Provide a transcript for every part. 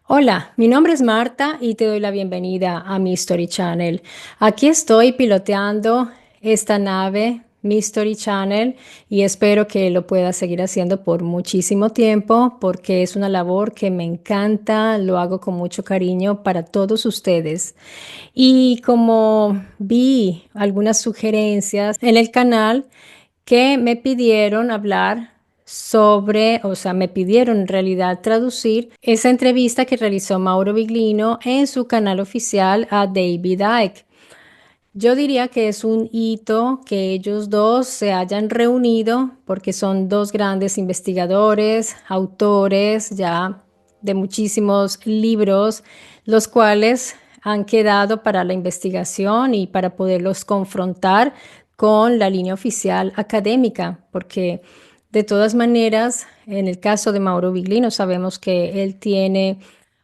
Hola, mi nombre es Marta y te doy la bienvenida a mi Story Channel. Aquí estoy piloteando esta nave, mi Story Channel, y espero que lo pueda seguir haciendo por muchísimo tiempo porque es una labor que me encanta, lo hago con mucho cariño para todos ustedes. Y como vi algunas sugerencias en el canal, que me pidieron hablar sobre, o sea, me pidieron en realidad traducir esa entrevista que realizó Mauro Biglino en su canal oficial a David Icke. Yo diría que es un hito que ellos dos se hayan reunido porque son dos grandes investigadores, autores ya de muchísimos libros, los cuales han quedado para la investigación y para poderlos confrontar con la línea oficial académica, porque de todas maneras, en el caso de Mauro Biglino, sabemos que él tiene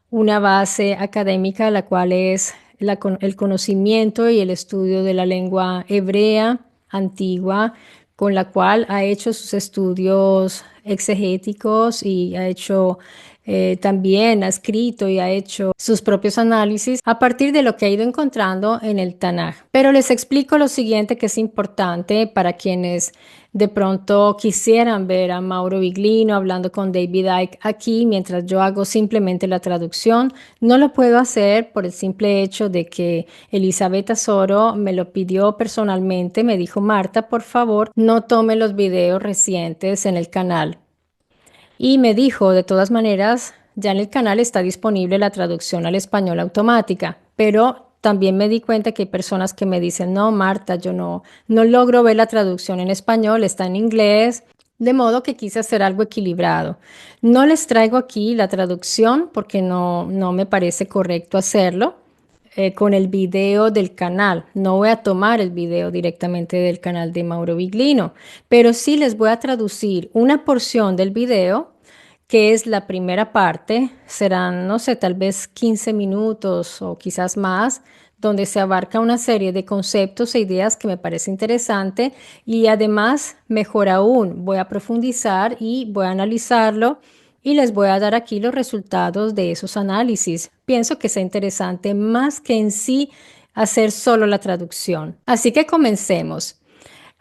una base académica, la cual es el conocimiento y el estudio de la lengua hebrea antigua, con la cual ha hecho sus estudios exegéticos y ha hecho también, ha escrito y ha hecho sus propios análisis a partir de lo que ha ido encontrando en el Tanaj. Pero les explico lo siguiente que es importante para quienes de pronto quisieran ver a Mauro Biglino hablando con David Icke aquí mientras yo hago simplemente la traducción. No lo puedo hacer por el simple hecho de que Elizabeth Azoro me lo pidió personalmente. Me dijo, Marta, por favor, no tome los videos recientes en el canal. Y me dijo, de todas maneras, ya en el canal está disponible la traducción al español automática, pero también me di cuenta que hay personas que me dicen, no, Marta, yo no logro ver la traducción en español, está en inglés, de modo que quise hacer algo equilibrado. No les traigo aquí la traducción porque no me parece correcto hacerlo con el video del canal. No voy a tomar el video directamente del canal de Mauro Biglino, pero sí les voy a traducir una porción del video que es la primera parte, serán, no sé, tal vez 15 minutos o quizás más, donde se abarca una serie de conceptos e ideas que me parece interesante y además, mejor aún, voy a profundizar y voy a analizarlo y les voy a dar aquí los resultados de esos análisis. Pienso que sea interesante más que en sí hacer solo la traducción. Así que comencemos.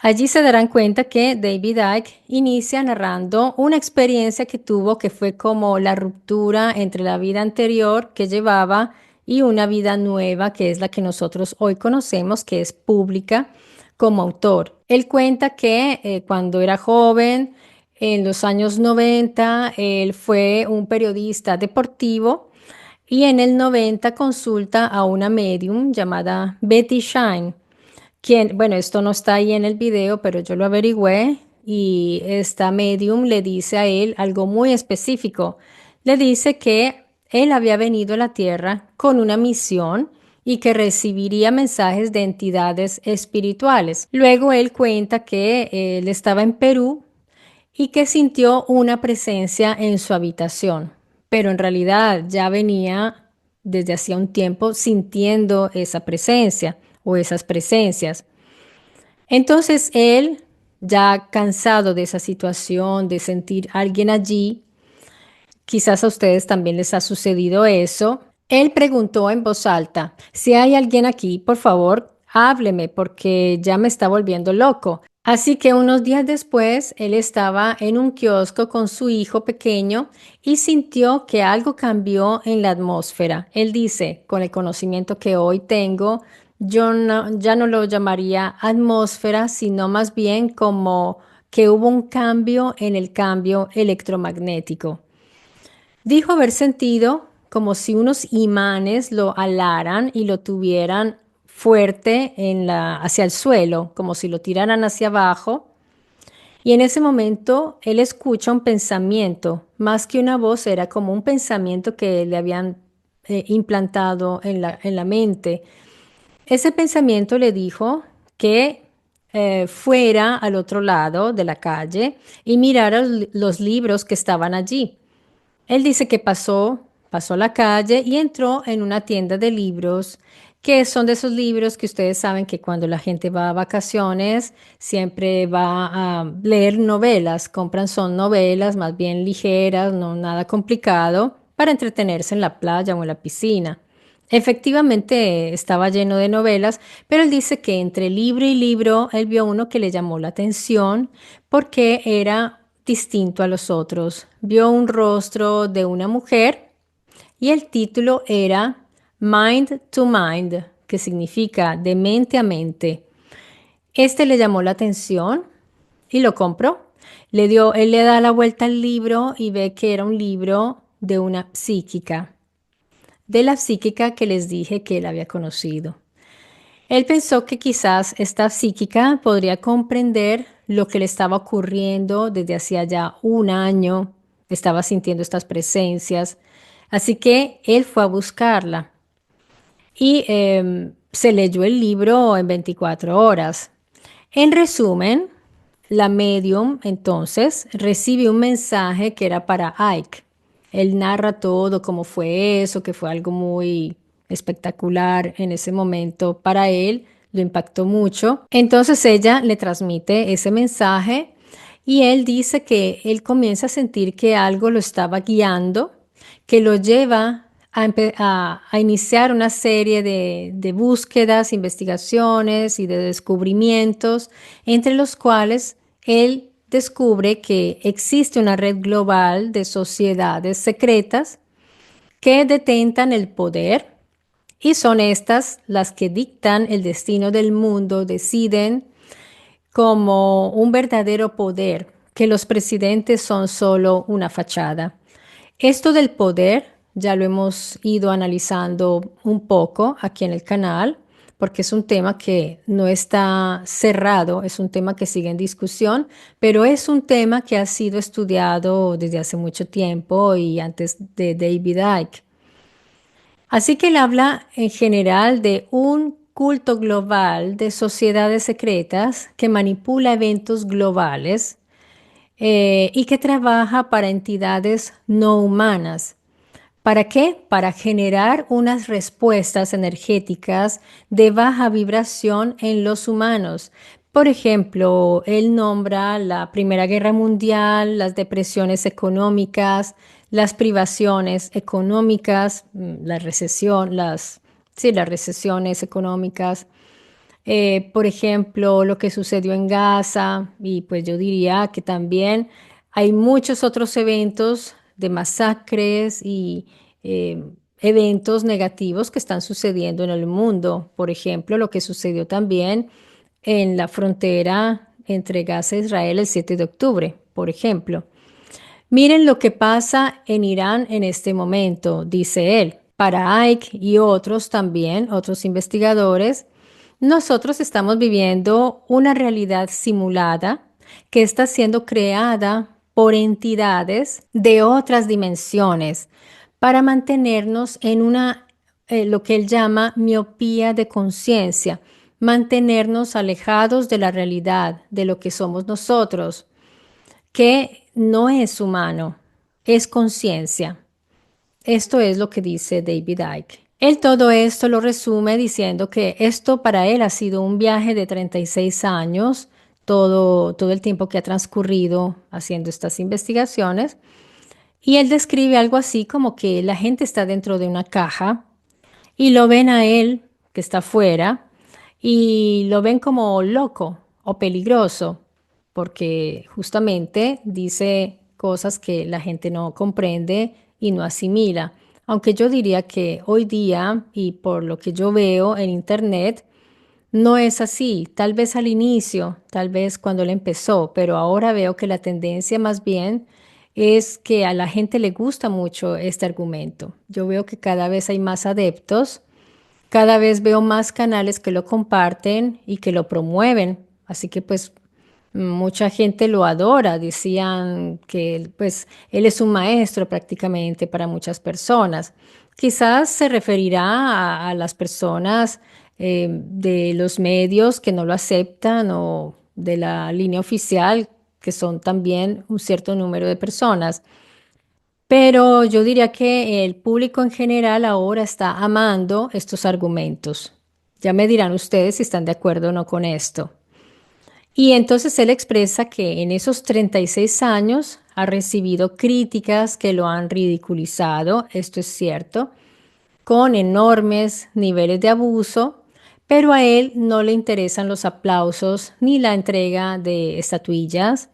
Allí se darán cuenta que David Icke inicia narrando una experiencia que tuvo que fue como la ruptura entre la vida anterior que llevaba y una vida nueva que es la que nosotros hoy conocemos, que es pública como autor. Él cuenta que cuando era joven, en los años 90, él fue un periodista deportivo y en el 90 consulta a una medium llamada Betty Shine quien, bueno, esto no está ahí en el video, pero yo lo averigüé y esta medium le dice a él algo muy específico. Le dice que él había venido a la Tierra con una misión y que recibiría mensajes de entidades espirituales. Luego él cuenta que él estaba en Perú y que sintió una presencia en su habitación, pero en realidad ya venía desde hacía un tiempo sintiendo esa presencia o esas presencias. Entonces él, ya cansado de esa situación, de sentir a alguien allí, quizás a ustedes también les ha sucedido eso, él preguntó en voz alta, si hay alguien aquí, por favor, hábleme porque ya me está volviendo loco. Así que unos días después, él estaba en un kiosco con su hijo pequeño y sintió que algo cambió en la atmósfera. Él dice, con el conocimiento que hoy tengo, ya no lo llamaría atmósfera, sino más bien como que hubo un cambio en el cambio electromagnético. Dijo haber sentido como si unos imanes lo alaran y lo tuvieran fuerte hacia el suelo, como si lo tiraran hacia abajo. Y en ese momento él escucha un pensamiento, más que una voz, era como un pensamiento que le habían implantado en la mente. Ese pensamiento le dijo que fuera al otro lado de la calle y mirara los libros que estaban allí. Él dice que pasó la calle y entró en una tienda de libros, que son de esos libros que ustedes saben que cuando la gente va a vacaciones siempre va a leer novelas, compran son novelas más bien ligeras, no nada complicado, para entretenerse en la playa o en la piscina. Efectivamente, estaba lleno de novelas, pero él dice que entre libro y libro él vio uno que le llamó la atención porque era distinto a los otros. Vio un rostro de una mujer y el título era Mind to Mind, que significa de mente a mente. Este le llamó la atención y lo compró. Él le da la vuelta al libro y ve que era un libro de una psíquica, de la psíquica que les dije que él había conocido. Él pensó que quizás esta psíquica podría comprender lo que le estaba ocurriendo desde hacía ya un año, estaba sintiendo estas presencias, así que él fue a buscarla y se leyó el libro en 24 horas. En resumen, la medium entonces recibe un mensaje que era para Ike. Él narra todo, cómo fue eso, que fue algo muy espectacular en ese momento para él, lo impactó mucho. Entonces ella le transmite ese mensaje y él dice que él comienza a sentir que algo lo estaba guiando, que lo lleva a iniciar una serie de búsquedas, investigaciones y de descubrimientos, entre los cuales él descubre que existe una red global de sociedades secretas que detentan el poder y son estas las que dictan el destino del mundo, deciden como un verdadero poder, que los presidentes son solo una fachada. Esto del poder ya lo hemos ido analizando un poco aquí en el canal, porque es un tema que no está cerrado, es un tema que sigue en discusión, pero es un tema que ha sido estudiado desde hace mucho tiempo y antes de David Icke. Así que él habla en general de un culto global de sociedades secretas que manipula eventos globales y que trabaja para entidades no humanas. ¿Para qué? Para generar unas respuestas energéticas de baja vibración en los humanos. Por ejemplo, él nombra la Primera Guerra Mundial, las depresiones económicas, las privaciones económicas, la recesión, sí, las recesiones económicas. Por ejemplo, lo que sucedió en Gaza, y pues yo diría que también hay muchos otros eventos de masacres y eh, eventos negativos que están sucediendo en el mundo. Por ejemplo, lo que sucedió también en la frontera entre Gaza e Israel el 7 de octubre, por ejemplo. Miren lo que pasa en Irán en este momento, dice él. Para Ike y otros también, otros investigadores, nosotros estamos viviendo una realidad simulada que está siendo creada por entidades de otras dimensiones para mantenernos en lo que él llama miopía de conciencia, mantenernos alejados de la realidad, de lo que somos nosotros, que no es humano, es conciencia. Esto es lo que dice David Icke. Él todo esto lo resume diciendo que esto para él ha sido un viaje de 36 años, todo el tiempo que ha transcurrido haciendo estas investigaciones. Y él describe algo así como que la gente está dentro de una caja y lo ven a él, que está afuera, y lo ven como loco o peligroso, porque justamente dice cosas que la gente no comprende y no asimila. Aunque yo diría que hoy día, y por lo que yo veo en internet, no es así. Tal vez al inicio, tal vez cuando él empezó, pero ahora veo que la tendencia más bien es que a la gente le gusta mucho este argumento. Yo veo que cada vez hay más adeptos, cada vez veo más canales que lo comparten y que lo promueven. Así que pues mucha gente lo adora. Decían que pues él es un maestro prácticamente para muchas personas. Quizás se referirá a las personas de los medios que no lo aceptan o de la línea oficial, que son también un cierto número de personas. Pero yo diría que el público en general ahora está amando estos argumentos. Ya me dirán ustedes si están de acuerdo o no con esto. Y entonces él expresa que en esos 36 años ha recibido críticas que lo han ridiculizado, esto es cierto, con enormes niveles de abuso, pero a él no le interesan los aplausos ni la entrega de estatuillas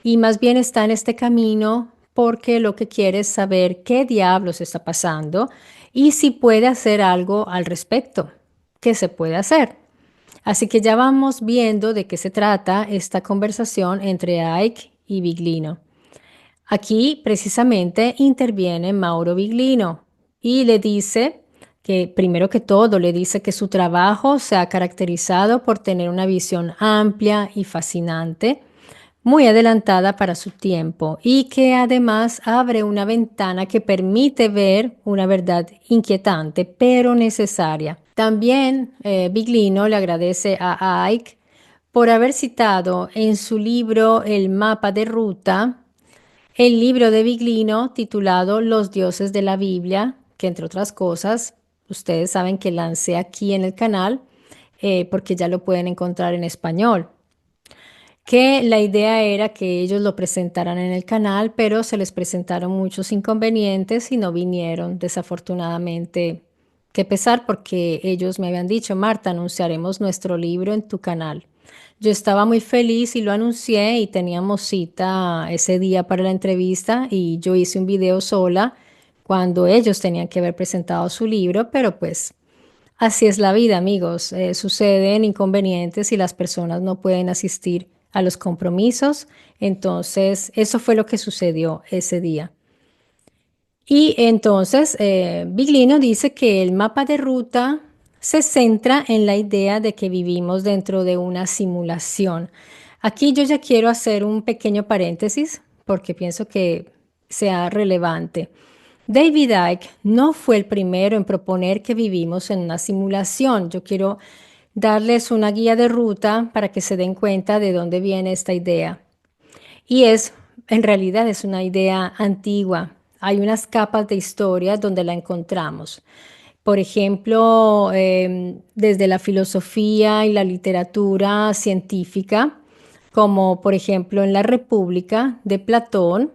y más bien está en este camino porque lo que quiere es saber qué diablos está pasando y si puede hacer algo al respecto. ¿Qué se puede hacer? Así que ya vamos viendo de qué se trata esta conversación entre Ike y Biglino. Aquí precisamente interviene Mauro Biglino y le dice que, primero que todo, le dice que su trabajo se ha caracterizado por tener una visión amplia y fascinante, muy adelantada para su tiempo y que además abre una ventana que permite ver una verdad inquietante pero necesaria. También Biglino le agradece a Ike por haber citado en su libro El mapa de ruta el libro de Biglino titulado Los dioses de la Biblia, que entre otras cosas, ustedes saben que lancé aquí en el canal porque ya lo pueden encontrar en español. Que la idea era que ellos lo presentaran en el canal, pero se les presentaron muchos inconvenientes y no vinieron, desafortunadamente. Qué pesar porque ellos me habían dicho, Marta, anunciaremos nuestro libro en tu canal. Yo estaba muy feliz y lo anuncié y teníamos cita ese día para la entrevista y yo hice un video sola cuando ellos tenían que haber presentado su libro, pero pues así es la vida, amigos. Suceden inconvenientes y las personas no pueden asistir a los compromisos. Entonces, eso fue lo que sucedió ese día. Y entonces, Biglino dice que el mapa de ruta se centra en la idea de que vivimos dentro de una simulación. Aquí yo ya quiero hacer un pequeño paréntesis porque pienso que sea relevante. David Icke no fue el primero en proponer que vivimos en una simulación. Yo quiero darles una guía de ruta para que se den cuenta de dónde viene esta idea. Y en realidad es una idea antigua. Hay unas capas de historia donde la encontramos. Por ejemplo, desde la filosofía y la literatura científica, como por ejemplo en La República de Platón,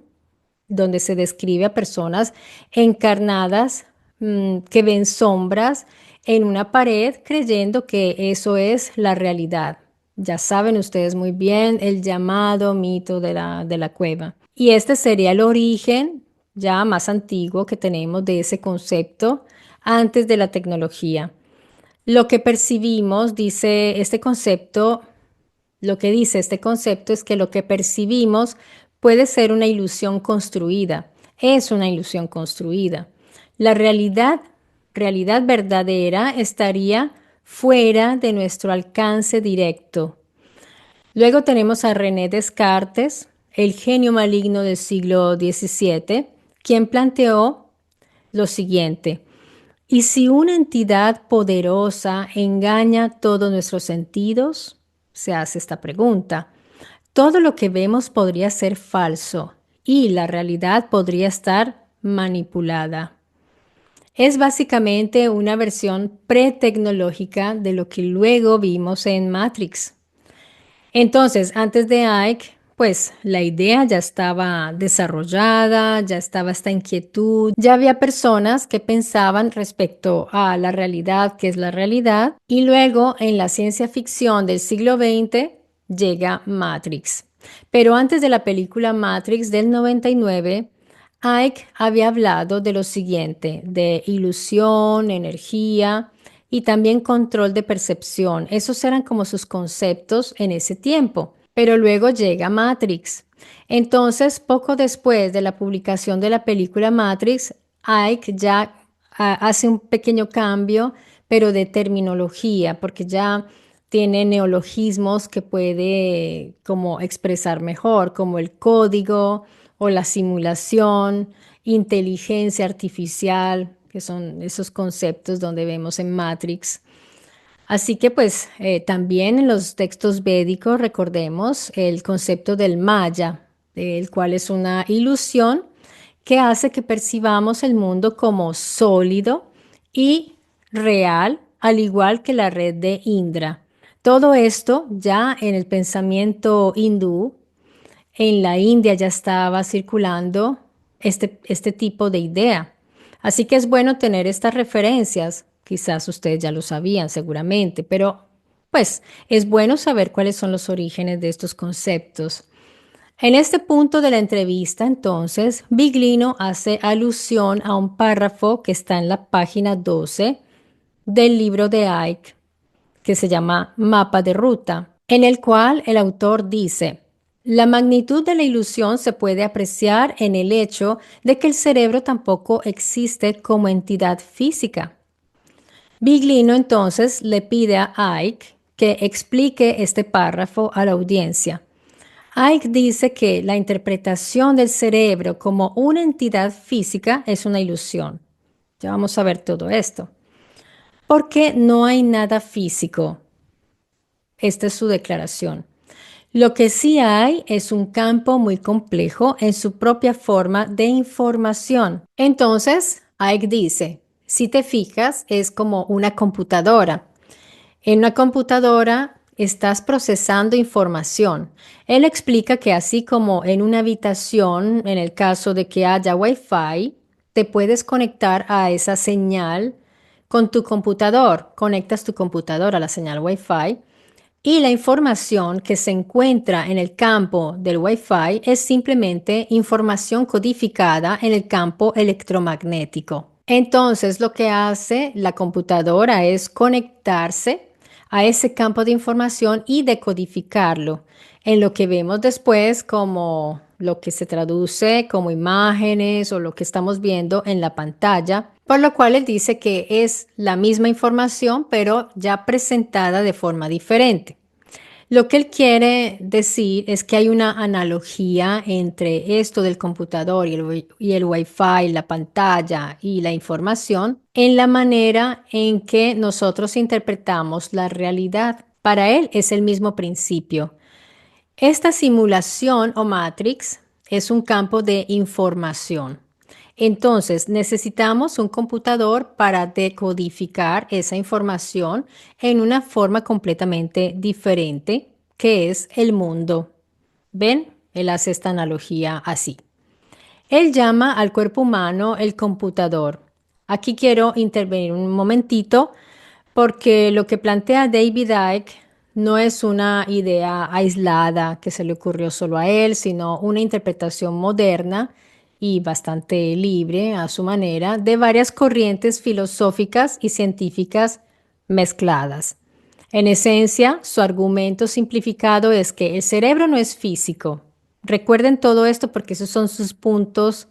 donde se describe a personas encarnadas que ven sombras en una pared creyendo que eso es la realidad. Ya saben ustedes muy bien el llamado mito de la cueva. Y este sería el origen ya más antiguo que tenemos de ese concepto antes de la tecnología. Lo que percibimos, dice este concepto, lo que dice este concepto es que lo que percibimos puede ser una ilusión construida, es una ilusión construida. La realidad verdadera estaría fuera de nuestro alcance directo. Luego tenemos a René Descartes, el genio maligno del siglo XVII, quien planteó lo siguiente: ¿y si una entidad poderosa engaña todos nuestros sentidos? Se hace esta pregunta. Todo lo que vemos podría ser falso y la realidad podría estar manipulada. Es básicamente una versión pre-tecnológica de lo que luego vimos en Matrix. Entonces, antes de Ike, pues la idea ya estaba desarrollada, ya estaba esta inquietud, ya había personas que pensaban respecto a la realidad, que es la realidad, y luego en la ciencia ficción del siglo XX llega Matrix. Pero antes de la película Matrix del 99, Ike había hablado de lo siguiente, de ilusión, energía y también control de percepción. Esos eran como sus conceptos en ese tiempo. Pero luego llega Matrix. Entonces, poco después de la publicación de la película Matrix, Ike ya hace un pequeño cambio, pero de terminología, porque ya tiene neologismos que puede como expresar mejor, como el código o la simulación, inteligencia artificial, que son esos conceptos donde vemos en Matrix. Así que pues también en los textos védicos recordemos el concepto del maya, el cual es una ilusión que hace que percibamos el mundo como sólido y real, al igual que la red de Indra. Todo esto ya en el pensamiento hindú en la India ya estaba circulando este tipo de idea. Así que es bueno tener estas referencias. Quizás ustedes ya lo sabían seguramente, pero pues es bueno saber cuáles son los orígenes de estos conceptos. En este punto de la entrevista, entonces, Biglino hace alusión a un párrafo que está en la página 12 del libro de Icke, que se llama Mapa de Ruta, en el cual el autor dice, la magnitud de la ilusión se puede apreciar en el hecho de que el cerebro tampoco existe como entidad física. Biglino entonces le pide a Icke que explique este párrafo a la audiencia. Icke dice que la interpretación del cerebro como una entidad física es una ilusión. Ya vamos a ver todo esto. Porque no hay nada físico. Esta es su declaración. Lo que sí hay es un campo muy complejo en su propia forma de información. Entonces, Icke dice, si te fijas, es como una computadora. En una computadora estás procesando información. Él explica que así como en una habitación, en el caso de que haya Wi-Fi, te puedes conectar a esa señal con tu computador. Conectas tu computador a la señal Wi-Fi y la información que se encuentra en el campo del Wi-Fi es simplemente información codificada en el campo electromagnético. Entonces, lo que hace la computadora es conectarse a ese campo de información y decodificarlo en lo que vemos después como lo que se traduce como imágenes o lo que estamos viendo en la pantalla, por lo cual él dice que es la misma información pero ya presentada de forma diferente. Lo que él quiere decir es que hay una analogía entre esto del computador y el Wi-Fi, la pantalla y la información en la manera en que nosotros interpretamos la realidad. Para él es el mismo principio. Esta simulación o matrix es un campo de información. Entonces, necesitamos un computador para decodificar esa información en una forma completamente diferente, que es el mundo. ¿Ven? Él hace esta analogía así. Él llama al cuerpo humano el computador. Aquí quiero intervenir un momentito porque lo que plantea David Icke no es una idea aislada que se le ocurrió solo a él, sino una interpretación moderna y bastante libre a su manera de varias corrientes filosóficas y científicas mezcladas. En esencia, su argumento simplificado es que el cerebro no es físico. Recuerden todo esto porque esos son sus puntos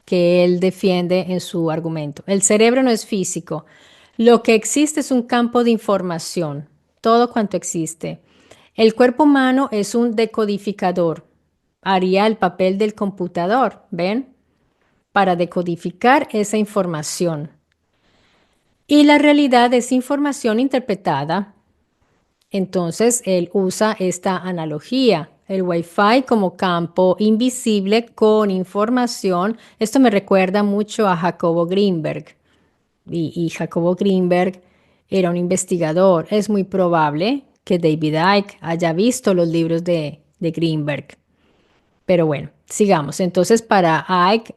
que él defiende en su argumento. El cerebro no es físico. Lo que existe es un campo de información, todo cuanto existe. El cuerpo humano es un decodificador. Haría el papel del computador, ¿ven? Para decodificar esa información. Y la realidad es información interpretada. Entonces, él usa esta analogía, el Wi-Fi como campo invisible con información. Esto me recuerda mucho a Jacobo Greenberg. Y Jacobo Greenberg era un investigador. Es muy probable que David Icke haya visto los libros de Greenberg. Pero bueno, sigamos. Entonces, para Icke,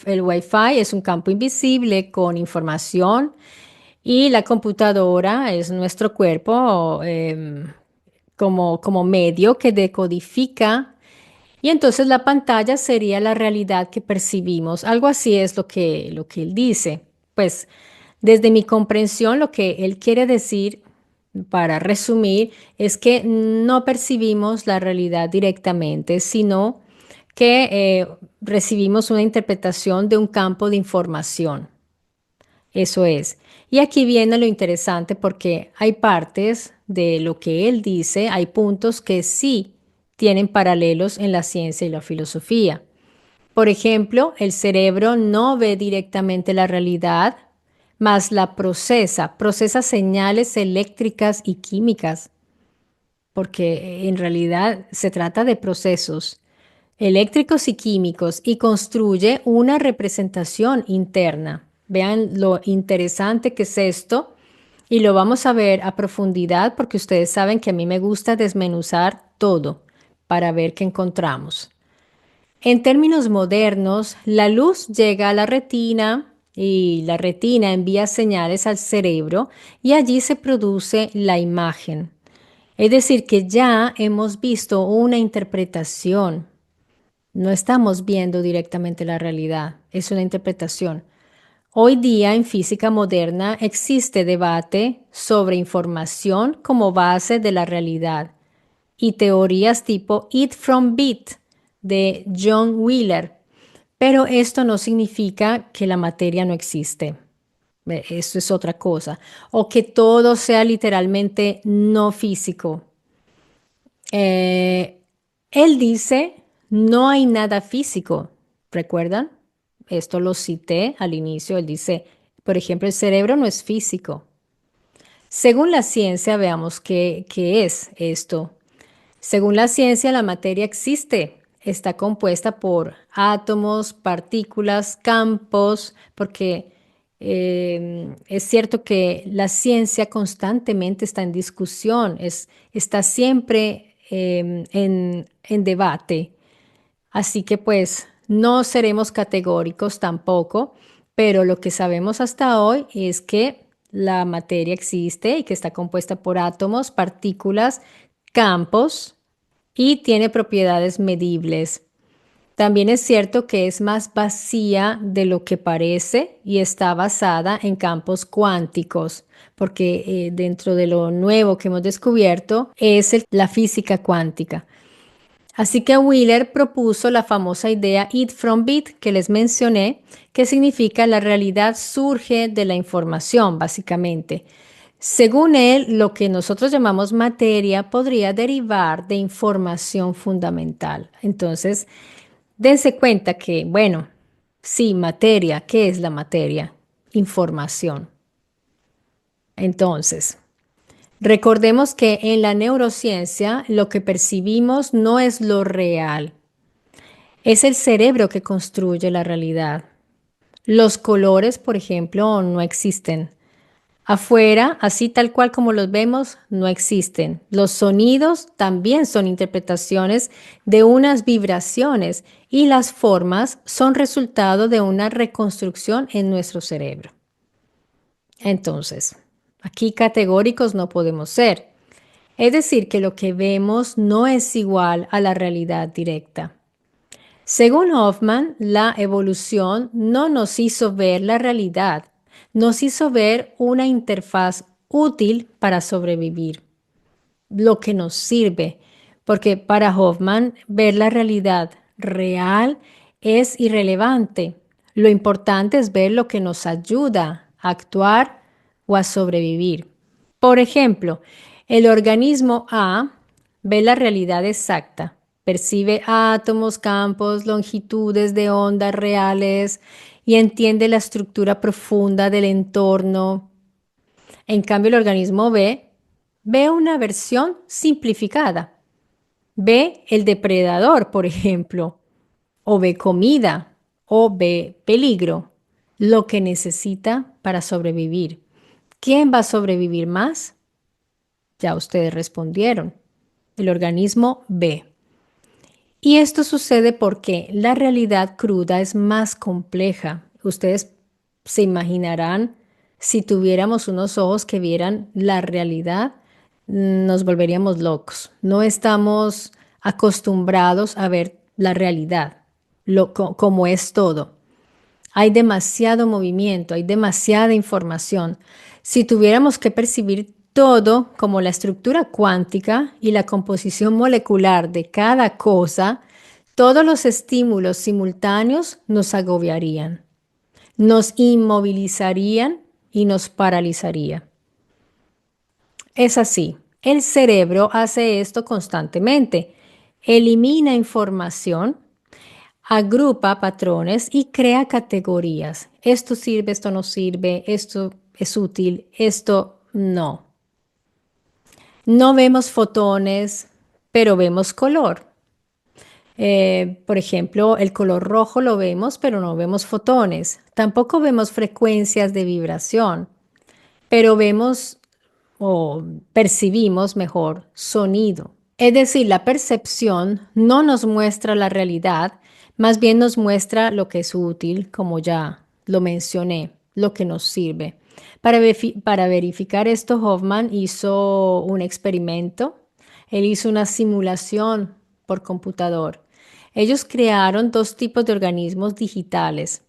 el Wi-Fi es un campo invisible con información y la computadora es nuestro cuerpo como medio que decodifica. Y entonces la pantalla sería la realidad que percibimos. Algo así es lo que él dice. Pues desde mi comprensión, lo que él quiere decir, para resumir, es que no percibimos la realidad directamente, sino que recibimos una interpretación de un campo de información. Eso es. Y aquí viene lo interesante porque hay partes de lo que él dice, hay puntos que sí tienen paralelos en la ciencia y la filosofía. Por ejemplo, el cerebro no ve directamente la realidad, mas la procesa señales eléctricas y químicas, porque en realidad se trata de procesos eléctricos y químicos y construye una representación interna. Vean lo interesante que es esto y lo vamos a ver a profundidad porque ustedes saben que a mí me gusta desmenuzar todo. para ver qué encontramos. En términos modernos, la luz llega a la retina y la retina envía señales al cerebro y allí se produce la imagen. Es decir, que ya hemos visto una interpretación. No estamos viendo directamente la realidad, es una interpretación. Hoy día en física moderna existe debate sobre información como base de la realidad y teorías tipo It from Bit de John Wheeler, pero esto no significa que la materia no existe. Esto es otra cosa. O que todo sea literalmente no físico. Eh, Él dice, no hay nada físico. ¿Recuerdan? Esto lo cité al inicio. Él dice, por ejemplo, el cerebro no es físico. Según la ciencia, veamos qué es esto. Según la ciencia, la materia existe. Está compuesta por átomos, partículas, campos, porque es cierto que la ciencia constantemente está en discusión, está siempre en debate. Así que pues no seremos categóricos tampoco, pero lo que sabemos hasta hoy es que la materia existe y que está compuesta por átomos, partículas, campos y tiene propiedades medibles. También es cierto que es más vacía de lo que parece y está basada en campos cuánticos, porque dentro de lo nuevo que hemos descubierto es la física cuántica. Así que Wheeler propuso la famosa idea It from Bit que les mencioné, que significa la realidad surge de la información, básicamente. Según él, lo que nosotros llamamos materia podría derivar de información fundamental. Entonces, dense cuenta que, bueno, sí, materia, ¿qué es la materia? Información. Entonces, recordemos que en la neurociencia lo que percibimos no es lo real, es el cerebro que construye la realidad. Los colores, por ejemplo, no existen. Afuera, así tal cual como los vemos, no existen. Los sonidos también son interpretaciones de unas vibraciones y las formas son resultado de una reconstrucción en nuestro cerebro. Entonces, aquí categóricos no podemos ser. Es decir, que lo que vemos no es igual a la realidad directa. Según Hoffman, la evolución no nos hizo ver la realidad, nos hizo ver una interfaz útil para sobrevivir, lo que nos sirve, porque para Hoffman ver la realidad real es irrelevante. Lo importante es ver lo que nos ayuda a actuar o a sobrevivir. Por ejemplo, el organismo A ve la realidad exacta, percibe átomos, campos, longitudes de ondas reales y entiende la estructura profunda del entorno. En cambio, el organismo B ve una versión simplificada. Ve el depredador, por ejemplo, o ve comida, o ve peligro, lo que necesita para sobrevivir. ¿Quién va a sobrevivir más? Ya ustedes respondieron. El organismo B. Y esto sucede porque la realidad cruda es más compleja. Ustedes se imaginarán si tuviéramos unos ojos que vieran la realidad, nos volveríamos locos. No estamos acostumbrados a ver la realidad, como es todo. Hay demasiado movimiento, hay demasiada información. Si tuviéramos que percibir todo como la estructura cuántica y la composición molecular de cada cosa, todos los estímulos simultáneos nos agobiarían, nos inmovilizarían y nos paralizaría. Es así, el cerebro hace esto constantemente. Elimina información, agrupa patrones y crea categorías. Esto sirve, esto no sirve, esto es útil, esto no. No vemos fotones, pero vemos color. Por ejemplo, el color rojo lo vemos, pero no vemos fotones. Tampoco vemos frecuencias de vibración, pero vemos o percibimos mejor sonido. Es decir, la percepción no nos muestra la realidad, más bien nos muestra lo que es útil, como ya lo mencioné, lo que nos sirve. Para verificar esto, Hoffman hizo un experimento. Él hizo una simulación por computador. Ellos crearon dos tipos de organismos digitales,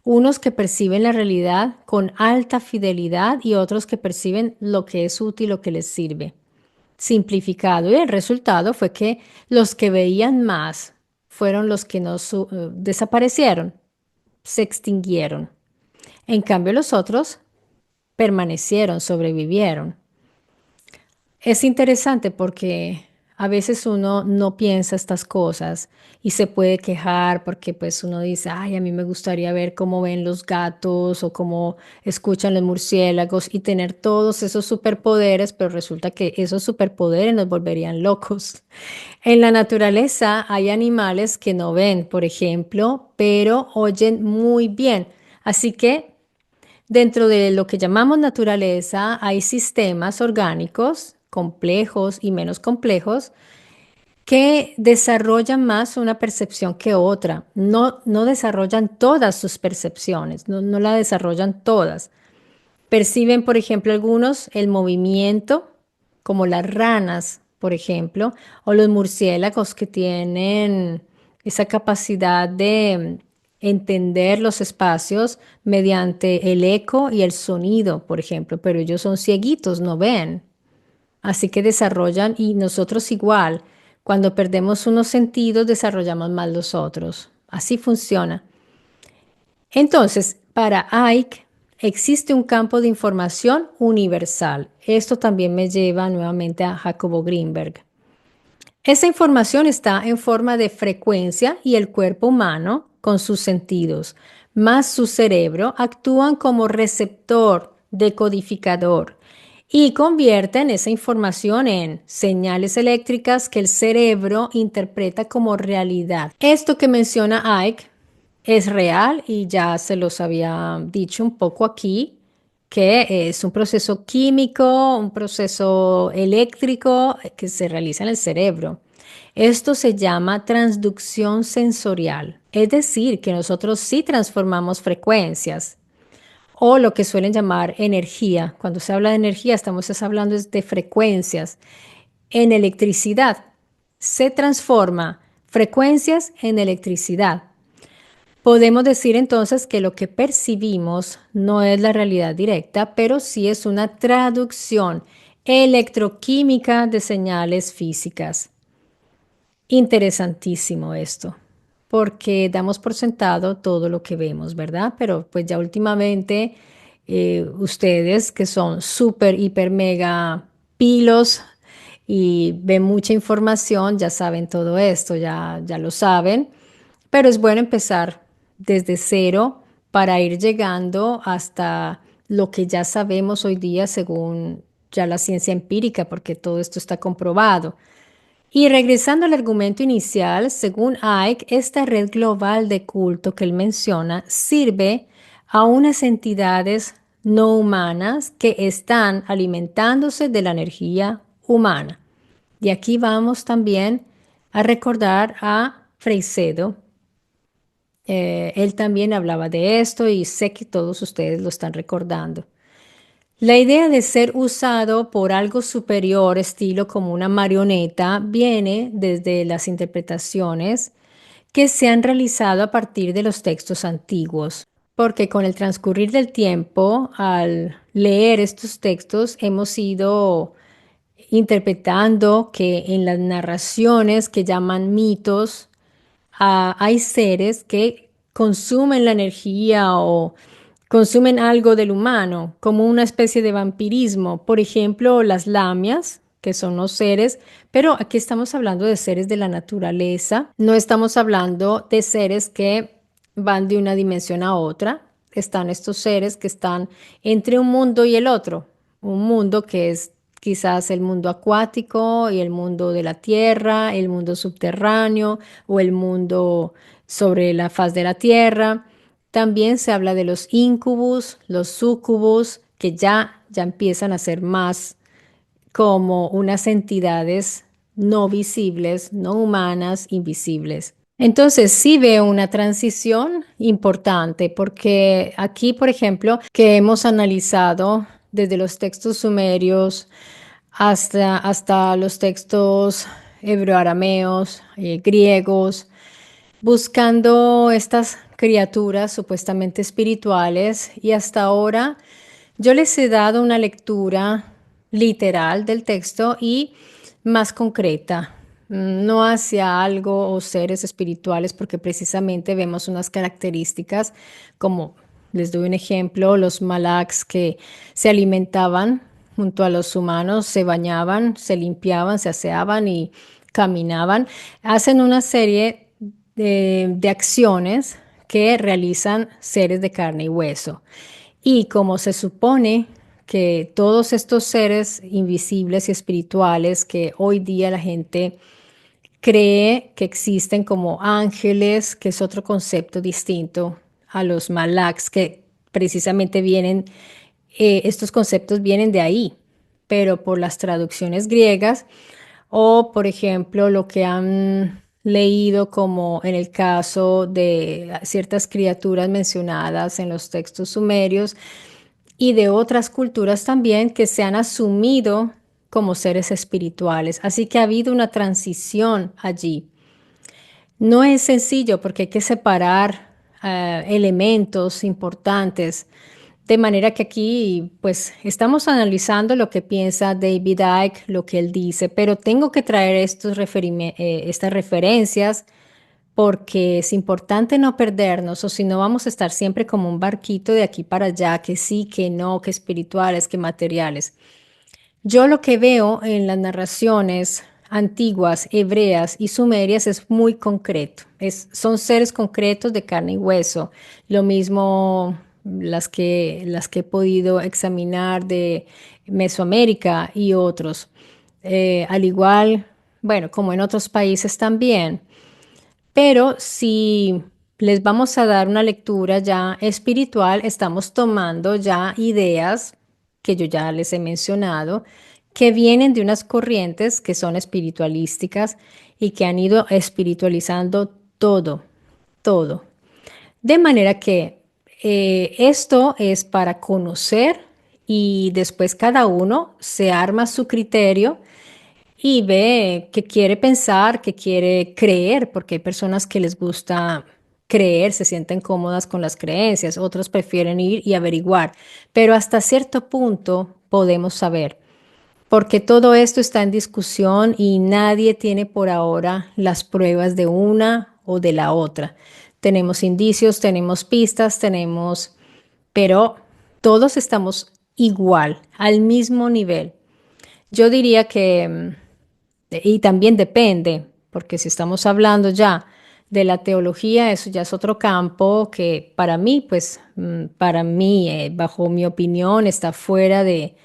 unos que perciben la realidad con alta fidelidad y otros que perciben lo que es útil, lo que les sirve simplificado. Y el resultado fue que los que veían más fueron los que no desaparecieron, se extinguieron. En cambio, los otros permanecieron, sobrevivieron. Es interesante porque a veces uno no piensa estas cosas y se puede quejar porque pues uno dice, ay, a mí me gustaría ver cómo ven los gatos o cómo escuchan los murciélagos y tener todos esos superpoderes, pero resulta que esos superpoderes nos volverían locos. En la naturaleza hay animales que no ven, por ejemplo, pero oyen muy bien. Así que dentro de lo que llamamos naturaleza hay sistemas orgánicos complejos y menos complejos que desarrollan más una percepción que otra. No desarrollan todas sus percepciones, no la desarrollan todas. Perciben, por ejemplo, algunos el movimiento, como las ranas, por ejemplo, o los murciélagos que tienen esa capacidad de entender los espacios mediante el eco y el sonido, por ejemplo, pero ellos son cieguitos, no ven. Así que desarrollan y nosotros igual. Cuando perdemos unos sentidos, desarrollamos más los otros. Así funciona. Entonces, para Ike existe un campo de información universal. Esto también me lleva nuevamente a Jacobo Greenberg. Esa información está en forma de frecuencia y el cuerpo humano, con sus sentidos, más su cerebro, actúan como receptor, decodificador y convierten esa información en señales eléctricas que el cerebro interpreta como realidad. Esto que menciona Ike es real y ya se los había dicho un poco aquí, que es un proceso químico, un proceso eléctrico que se realiza en el cerebro. Esto se llama transducción sensorial, es decir, que nosotros sí transformamos frecuencias o lo que suelen llamar energía. Cuando se habla de energía, estamos hablando de frecuencias en electricidad. Se transforma frecuencias en electricidad. Podemos decir entonces que lo que percibimos no es la realidad directa, pero sí es una traducción electroquímica de señales físicas. Interesantísimo esto, porque damos por sentado todo lo que vemos, ¿verdad? Pero pues ya últimamente ustedes que son súper, hiper, mega pilos y ven mucha información, ya saben todo esto, ya lo saben, pero es bueno empezar desde cero para ir llegando hasta lo que ya sabemos hoy día según ya la ciencia empírica, porque todo esto está comprobado. Y regresando al argumento inicial, según Ike, esta red global de culto que él menciona sirve a unas entidades no humanas que están alimentándose de la energía humana. Y aquí vamos también a recordar a Freixedo. Él también hablaba de esto y sé que todos ustedes lo están recordando. La idea de ser usado por algo superior, estilo como una marioneta, viene desde las interpretaciones que se han realizado a partir de los textos antiguos, porque con el transcurrir del tiempo, al leer estos textos, hemos ido interpretando que en las narraciones que llaman mitos, hay seres que consumen la energía o consumen algo del humano, como una especie de vampirismo. Por ejemplo, las lamias, que son los seres, pero aquí estamos hablando de seres de la naturaleza, no estamos hablando de seres que van de una dimensión a otra. Están estos seres que están entre un mundo y el otro, un mundo que es quizás el mundo acuático y el mundo de la tierra, el mundo subterráneo o el mundo sobre la faz de la tierra. También se habla de los incubus, los sucubus, que ya empiezan a ser más como unas entidades no visibles, no humanas, invisibles. Entonces sí veo una transición importante porque aquí, por ejemplo, que hemos analizado desde los textos sumerios hasta los textos hebreoarameos, griegos, buscando estas criaturas supuestamente espirituales y hasta ahora yo les he dado una lectura literal del texto y más concreta, no hacia algo o seres espirituales, porque precisamente vemos unas características como, les doy un ejemplo, los malaks que se alimentaban junto a los humanos, se bañaban, se limpiaban, se aseaban y caminaban, hacen una serie de acciones que realizan seres de carne y hueso. Y como se supone que todos estos seres invisibles y espirituales que hoy día la gente cree que existen como ángeles, que es otro concepto distinto a los malaks, que precisamente vienen, estos conceptos vienen de ahí, pero por las traducciones griegas o, por ejemplo, lo que han leído como en el caso de ciertas criaturas mencionadas en los textos sumerios y de otras culturas también que se han asumido como seres espirituales. Así que ha habido una transición allí. No es sencillo porque hay que separar elementos importantes. De manera que aquí, pues, estamos analizando lo que piensa David Icke, lo que él dice, pero tengo que traer estas referencias porque es importante no perdernos, o si no vamos a estar siempre como un barquito de aquí para allá, que sí, que no, que espirituales, que materiales. Yo lo que veo en las narraciones antiguas, hebreas y sumerias es muy concreto. Son seres concretos de carne y hueso. Lo mismo las que he podido examinar de Mesoamérica y otros. Al igual, bueno, como en otros países también. Pero si les vamos a dar una lectura ya espiritual, estamos tomando ya ideas que yo ya les he mencionado, que vienen de unas corrientes que son espiritualísticas y que han ido espiritualizando todo, todo. De manera que esto es para conocer y después cada uno se arma su criterio y ve que quiere pensar, que quiere creer, porque hay personas que les gusta creer, se sienten cómodas con las creencias, otros prefieren ir y averiguar, pero hasta cierto punto podemos saber, porque todo esto está en discusión y nadie tiene por ahora las pruebas de una o de la otra. Tenemos indicios, tenemos pistas, pero todos estamos igual, al mismo nivel. Yo diría que y también depende, porque si estamos hablando ya de la teología, eso ya es otro campo que para mí, pues, para mí, bajo mi opinión, está fuera de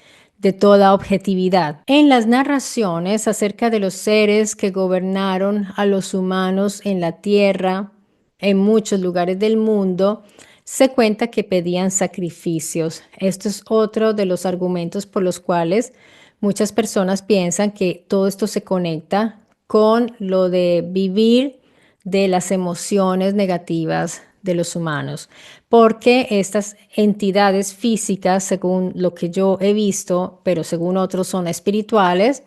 toda objetividad. En las narraciones acerca de los seres que gobernaron a los humanos en la tierra, en muchos lugares del mundo, se cuenta que pedían sacrificios. Esto es otro de los argumentos por los cuales muchas personas piensan que todo esto se conecta con lo de vivir de las emociones negativas de los humanos, porque estas entidades físicas, según lo que yo he visto, pero según otros son espirituales,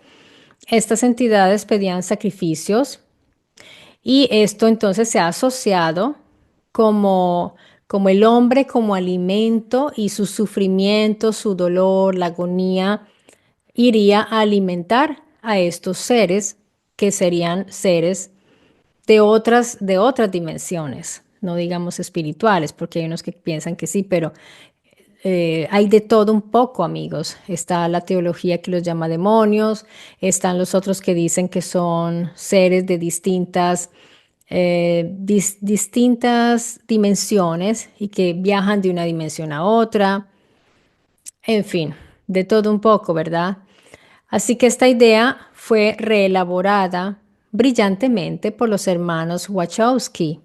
estas entidades pedían sacrificios y esto entonces se ha asociado como el hombre como alimento y su sufrimiento, su dolor, la agonía iría a alimentar a estos seres que serían seres de otras dimensiones, no digamos espirituales, porque hay unos que piensan que sí, pero hay de todo un poco, amigos. Está la teología que los llama demonios, están los otros que dicen que son seres de distintas dimensiones y que viajan de una dimensión a otra. En fin, de todo un poco, ¿verdad? Así que esta idea fue reelaborada brillantemente por los hermanos Wachowski,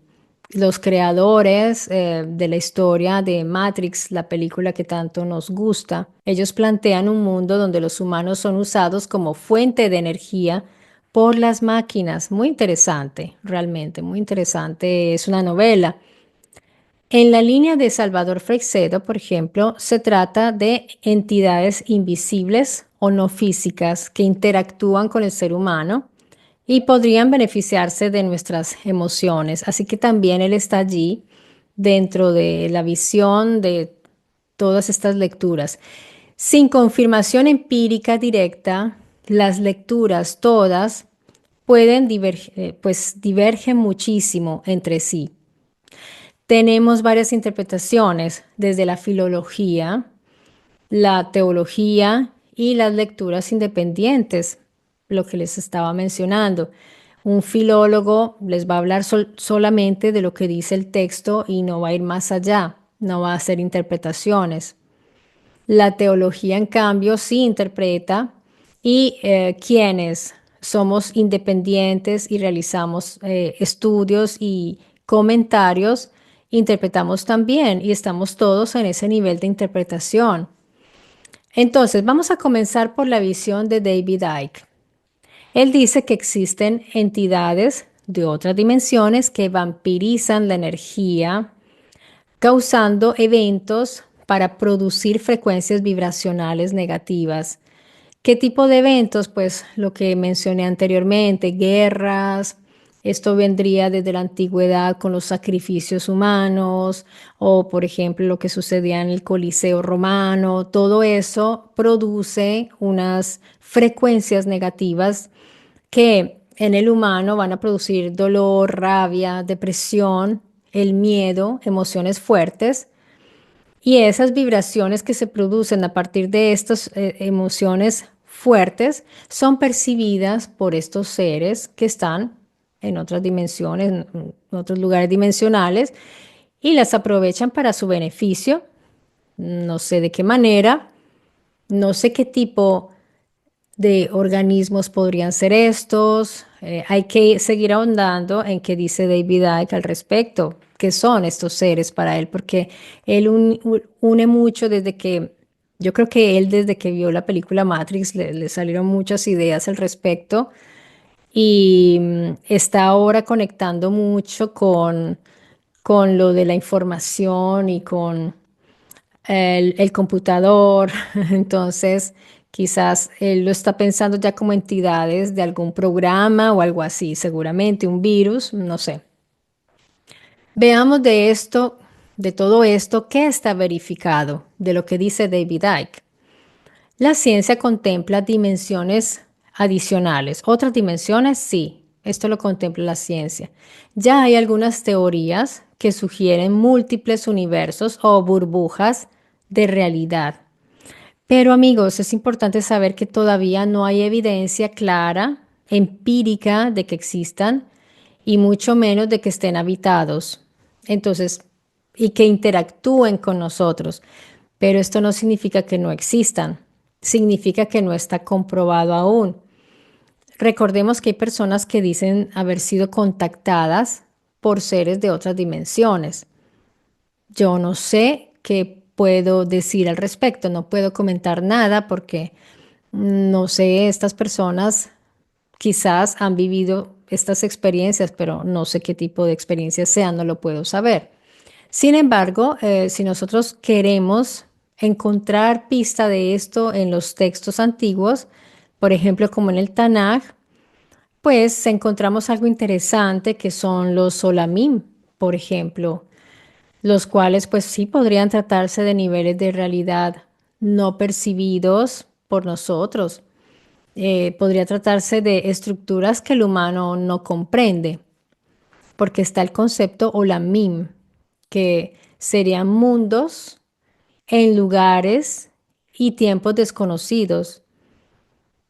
los creadores de la historia de Matrix, la película que tanto nos gusta. Ellos plantean un mundo donde los humanos son usados como fuente de energía por las máquinas. Muy interesante, realmente, muy interesante. Es una novela. En la línea de Salvador Freixedo, por ejemplo, se trata de entidades invisibles o no físicas que interactúan con el ser humano y podrían beneficiarse de nuestras emociones. Así que también él está allí dentro de la visión de todas estas lecturas. Sin confirmación empírica directa, las lecturas todas pueden pues divergen muchísimo entre sí. Tenemos varias interpretaciones, desde la filología, la teología y las lecturas independientes, lo que les estaba mencionando. Un filólogo les va a hablar solamente de lo que dice el texto y no va a ir más allá, no va a hacer interpretaciones. La teología, en cambio, sí interpreta y quienes somos independientes y realizamos estudios y comentarios, interpretamos también y estamos todos en ese nivel de interpretación. Entonces, vamos a comenzar por la visión de David Icke. Él dice que existen entidades de otras dimensiones que vampirizan la energía, causando eventos para producir frecuencias vibracionales negativas. ¿Qué tipo de eventos? Pues lo que mencioné anteriormente, guerras. Esto vendría desde la antigüedad con los sacrificios humanos o, por ejemplo, lo que sucedía en el Coliseo romano. Todo eso produce unas frecuencias negativas que en el humano van a producir dolor, rabia, depresión, el miedo, emociones fuertes. Y esas vibraciones que se producen a partir de estas emociones fuertes son percibidas por estos seres que están en otras dimensiones, en otros lugares dimensionales, y las aprovechan para su beneficio. No sé de qué manera, no sé qué tipo de organismos podrían ser estos. Hay que seguir ahondando en qué dice David Icke al respecto, qué son estos seres para él, porque él une mucho desde que, yo creo que él desde que vio la película Matrix le salieron muchas ideas al respecto y está ahora conectando mucho con lo de la información y con el computador. Entonces, quizás él lo está pensando ya como entidades de algún programa o algo así, seguramente un virus, no sé. Veamos de esto, de todo esto, qué está verificado de lo que dice David Icke. La ciencia contempla dimensiones adicionales. Otras dimensiones, sí, esto lo contempla la ciencia. Ya hay algunas teorías que sugieren múltiples universos o burbujas de realidad. Pero amigos, es importante saber que todavía no hay evidencia clara, empírica, de que existan y mucho menos de que estén habitados. Entonces, y que interactúen con nosotros. Pero esto no significa que no existan, significa que no está comprobado aún. Recordemos que hay personas que dicen haber sido contactadas por seres de otras dimensiones. Yo no sé qué puedo decir al respecto, no puedo comentar nada porque no sé, estas personas quizás han vivido estas experiencias, pero no sé qué tipo de experiencias sean, no lo puedo saber. Sin embargo, si nosotros queremos encontrar pista de esto en los textos antiguos, por ejemplo, como en el Tanaj, pues encontramos algo interesante que son los Solamim, por ejemplo, los cuales pues sí podrían tratarse de niveles de realidad no percibidos por nosotros. Podría tratarse de estructuras que el humano no comprende, porque está el concepto Olamim, que serían mundos en lugares y tiempos desconocidos,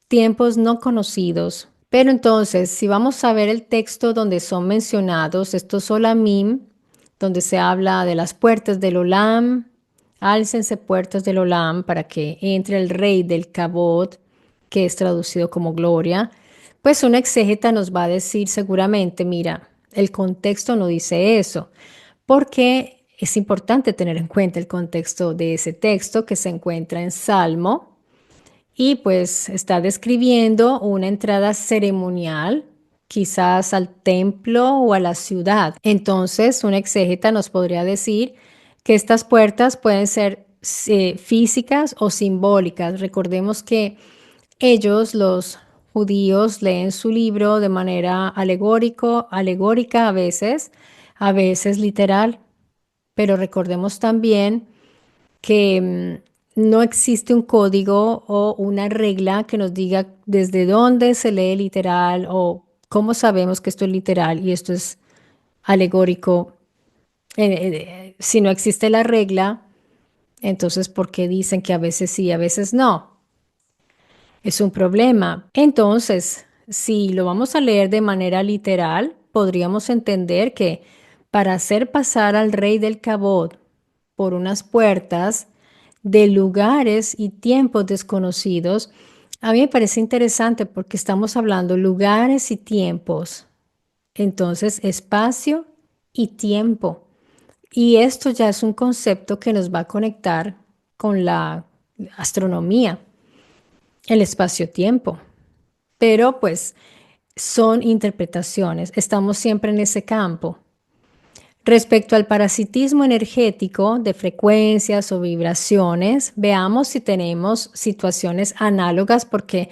tiempos no conocidos. Pero entonces, si vamos a ver el texto donde son mencionados estos Olamim, donde se habla de las puertas del Olam, álcense puertas del Olam para que entre el rey del Kabod, que es traducido como gloria, pues un exégeta nos va a decir seguramente, mira, el contexto no dice eso, porque es importante tener en cuenta el contexto de ese texto que se encuentra en Salmo y pues está describiendo una entrada ceremonial, quizás al templo o a la ciudad. Entonces, un exégeta nos podría decir que estas puertas pueden ser físicas o simbólicas. Recordemos que ellos, los judíos, leen su libro de manera alegórica a veces literal, pero recordemos también que no existe un código o una regla que nos diga desde dónde se lee literal o cómo sabemos que esto es literal y esto es alegórico. Si no existe la regla, entonces ¿por qué dicen que a veces sí, a veces no? Es un problema. Entonces, si lo vamos a leer de manera literal, podríamos entender que para hacer pasar al rey del Cabot por unas puertas de lugares y tiempos desconocidos, a mí me parece interesante porque estamos hablando lugares y tiempos. Entonces, espacio y tiempo. Y esto ya es un concepto que nos va a conectar con la astronomía, el espacio-tiempo. Pero pues son interpretaciones, estamos siempre en ese campo. Respecto al parasitismo energético de frecuencias o vibraciones, veamos si tenemos situaciones análogas, porque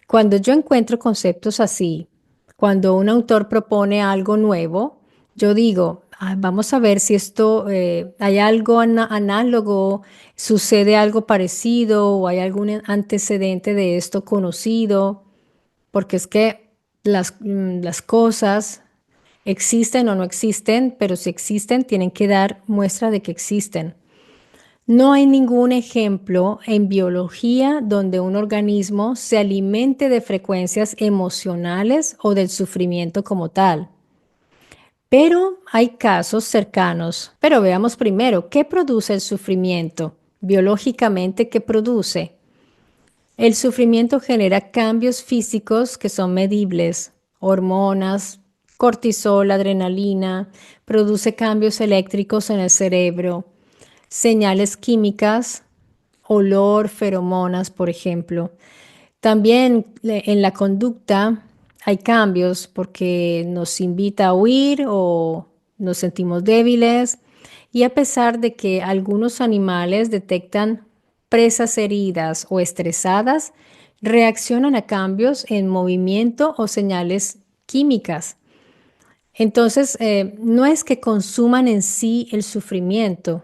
cuando yo encuentro conceptos así, cuando un autor propone algo nuevo, yo digo, "Ah, vamos a ver si esto hay algo análogo, sucede algo parecido o hay algún antecedente de esto conocido, porque es que las cosas existen o no existen, pero si existen, tienen que dar muestra de que existen. No hay ningún ejemplo en biología donde un organismo se alimente de frecuencias emocionales o del sufrimiento como tal. Pero hay casos cercanos. Pero veamos primero, ¿qué produce el sufrimiento? Biológicamente, ¿qué produce? El sufrimiento genera cambios físicos que son medibles, hormonas, cortisol, adrenalina, produce cambios eléctricos en el cerebro, señales químicas, olor, feromonas, por ejemplo. También en la conducta hay cambios porque nos invita a huir o nos sentimos débiles. Y a pesar de que algunos animales detectan presas heridas o estresadas, reaccionan a cambios en movimiento o señales químicas. Entonces, no es que consuman en sí el sufrimiento,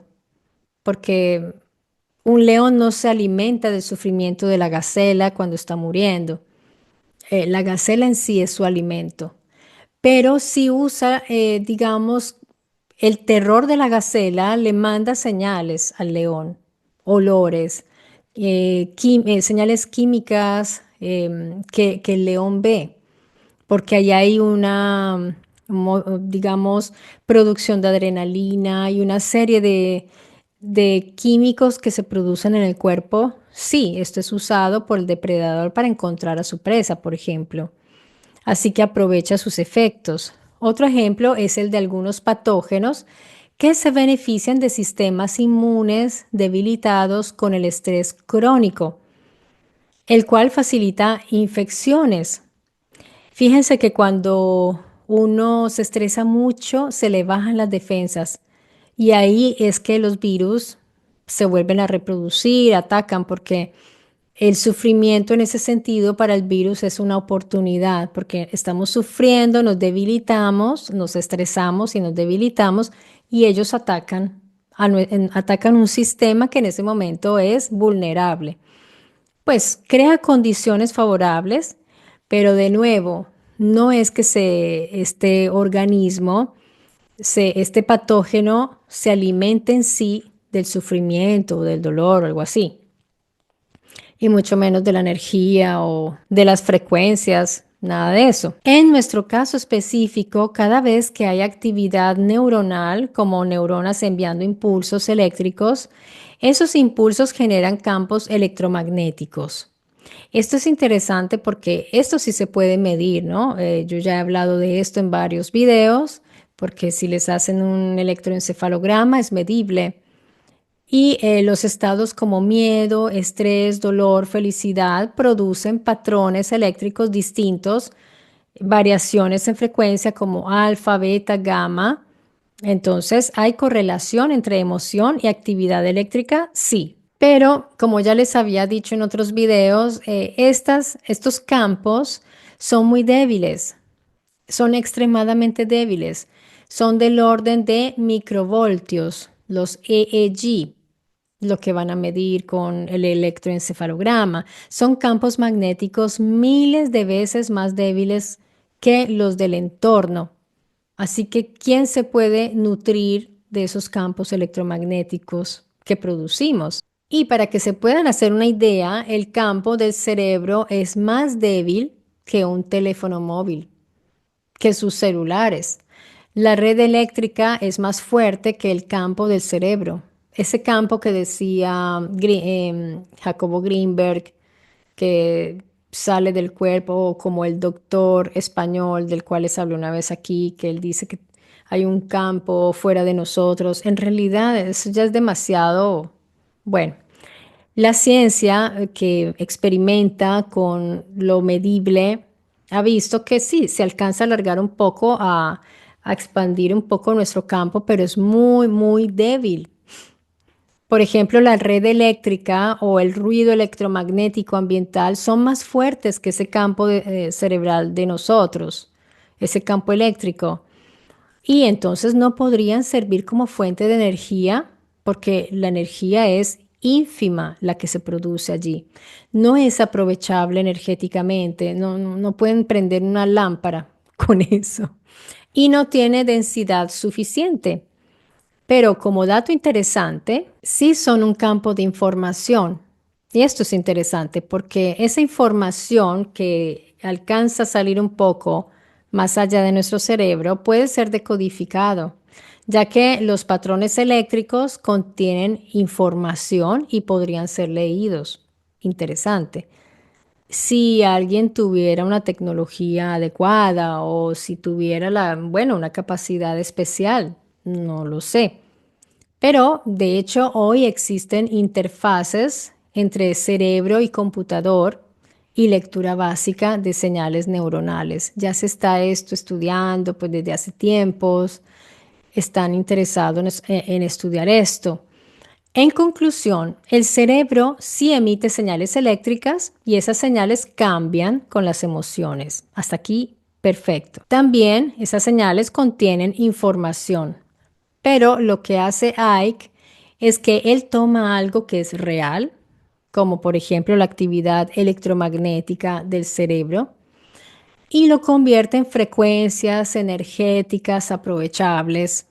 porque un león no se alimenta del sufrimiento de la gacela cuando está muriendo. La gacela en sí es su alimento, pero si usa, digamos, el terror de la gacela le manda señales al león, olores, señales químicas que el león ve, porque allá hay una, digamos, producción de adrenalina y una serie de químicos que se producen en el cuerpo. Sí, esto es usado por el depredador para encontrar a su presa, por ejemplo. Así que aprovecha sus efectos. Otro ejemplo es el de algunos patógenos que se benefician de sistemas inmunes debilitados con el estrés crónico, el cual facilita infecciones. Fíjense que cuando uno se estresa mucho, se le bajan las defensas y ahí es que los virus se vuelven a reproducir, atacan, porque el sufrimiento en ese sentido para el virus es una oportunidad, porque estamos sufriendo, nos debilitamos, nos estresamos y nos debilitamos y ellos atacan, atacan un sistema que en ese momento es vulnerable. Pues crea condiciones favorables, pero de nuevo, no es que este organismo, este patógeno se alimente en sí del sufrimiento o del dolor o algo así, y mucho menos de la energía o de las frecuencias, nada de eso. En nuestro caso específico, cada vez que hay actividad neuronal, como neuronas enviando impulsos eléctricos, esos impulsos generan campos electromagnéticos. Esto es interesante porque esto sí se puede medir, ¿no? Yo ya he hablado de esto en varios videos, porque si les hacen un electroencefalograma es medible. Y los estados como miedo, estrés, dolor, felicidad producen patrones eléctricos distintos, variaciones en frecuencia como alfa, beta, gamma. Entonces, ¿hay correlación entre emoción y actividad eléctrica? Sí. Pero, como ya les había dicho en otros videos, estos campos son muy débiles, son extremadamente débiles. Son del orden de microvoltios, los EEG, lo que van a medir con el electroencefalograma. Son campos magnéticos miles de veces más débiles que los del entorno. Así que, ¿quién se puede nutrir de esos campos electromagnéticos que producimos? Y para que se puedan hacer una idea, el campo del cerebro es más débil que un teléfono móvil, que sus celulares. La red eléctrica es más fuerte que el campo del cerebro. Ese campo que decía Jacobo Greenberg, que sale del cuerpo, como el doctor español del cual les hablé una vez aquí, que él dice que hay un campo fuera de nosotros. En realidad, eso ya es demasiado. Bueno, la ciencia que experimenta con lo medible ha visto que sí, se alcanza a alargar un poco, a expandir un poco nuestro campo, pero es muy, muy débil. Por ejemplo, la red eléctrica o el ruido electromagnético ambiental son más fuertes que ese campo cerebral de nosotros, ese campo eléctrico. Y entonces no podrían servir como fuente de energía porque la energía es ínfima la que se produce allí. No es aprovechable energéticamente, no pueden prender una lámpara con eso. Y no tiene densidad suficiente. Pero como dato interesante, sí son un campo de información. Y esto es interesante porque esa información que alcanza a salir un poco más allá de nuestro cerebro puede ser decodificado, ya que los patrones eléctricos contienen información y podrían ser leídos. Interesante. Si alguien tuviera una tecnología adecuada o si tuviera bueno, una capacidad especial, no lo sé. Pero de hecho hoy existen interfaces entre cerebro y computador y lectura básica de señales neuronales. Ya se está esto estudiando pues desde hace tiempos, están interesados en estudiar esto. En conclusión, el cerebro sí emite señales eléctricas y esas señales cambian con las emociones. Hasta aquí, perfecto. También esas señales contienen información. Pero lo que hace Ike es que él toma algo que es real, como por ejemplo la actividad electromagnética del cerebro, y lo convierte en frecuencias energéticas aprovechables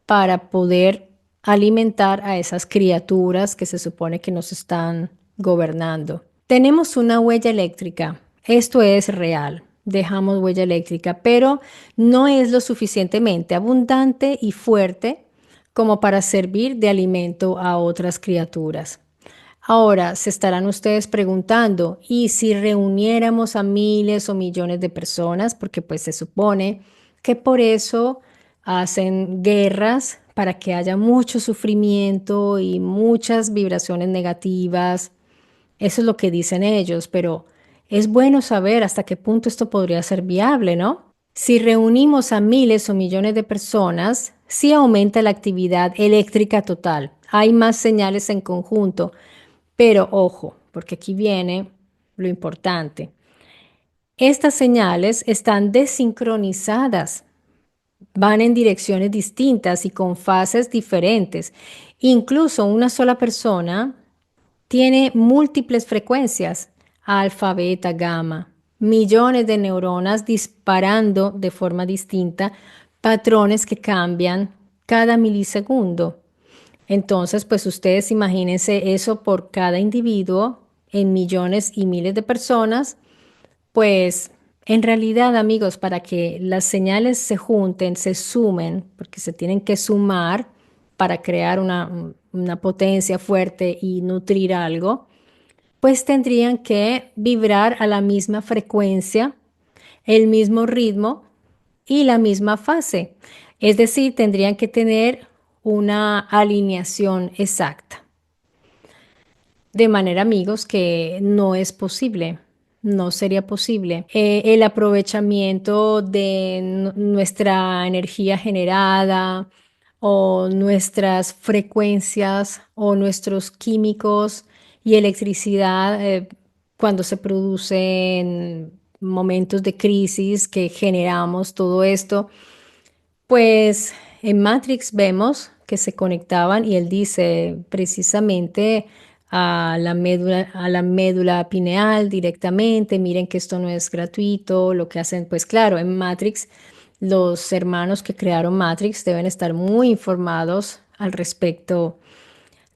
para poder alimentar a esas criaturas que se supone que nos están gobernando. Tenemos una huella eléctrica. Esto es real. Dejamos huella eléctrica, pero no es lo suficientemente abundante y fuerte como para servir de alimento a otras criaturas. Ahora se estarán ustedes preguntando, ¿y si reuniéramos a miles o millones de personas? Porque pues se supone que por eso hacen guerras para que haya mucho sufrimiento y muchas vibraciones negativas. Eso es lo que dicen ellos, pero es bueno saber hasta qué punto esto podría ser viable, ¿no? Si reunimos a miles o millones de personas, sí aumenta la actividad eléctrica total. Hay más señales en conjunto, pero ojo, porque aquí viene lo importante. Estas señales están desincronizadas, van en direcciones distintas y con fases diferentes. Incluso una sola persona tiene múltiples frecuencias, alfa, beta, gamma, millones de neuronas disparando de forma distinta, patrones que cambian cada milisegundo. Entonces, pues ustedes imagínense eso por cada individuo en millones y miles de personas, pues en realidad, amigos, para que las señales se junten, se sumen, porque se tienen que sumar para crear una potencia fuerte y nutrir algo, pues tendrían que vibrar a la misma frecuencia, el mismo ritmo y la misma fase. Es decir, tendrían que tener una alineación exacta. De manera, amigos, que no es posible, no sería posible. El aprovechamiento de nuestra energía generada o nuestras frecuencias o nuestros químicos y electricidad cuando se producen momentos de crisis que generamos todo esto, pues en Matrix vemos que se conectaban y él dice precisamente a la médula pineal directamente, miren que esto no es gratuito, lo que hacen, pues claro, en Matrix, los hermanos que crearon Matrix deben estar muy informados al respecto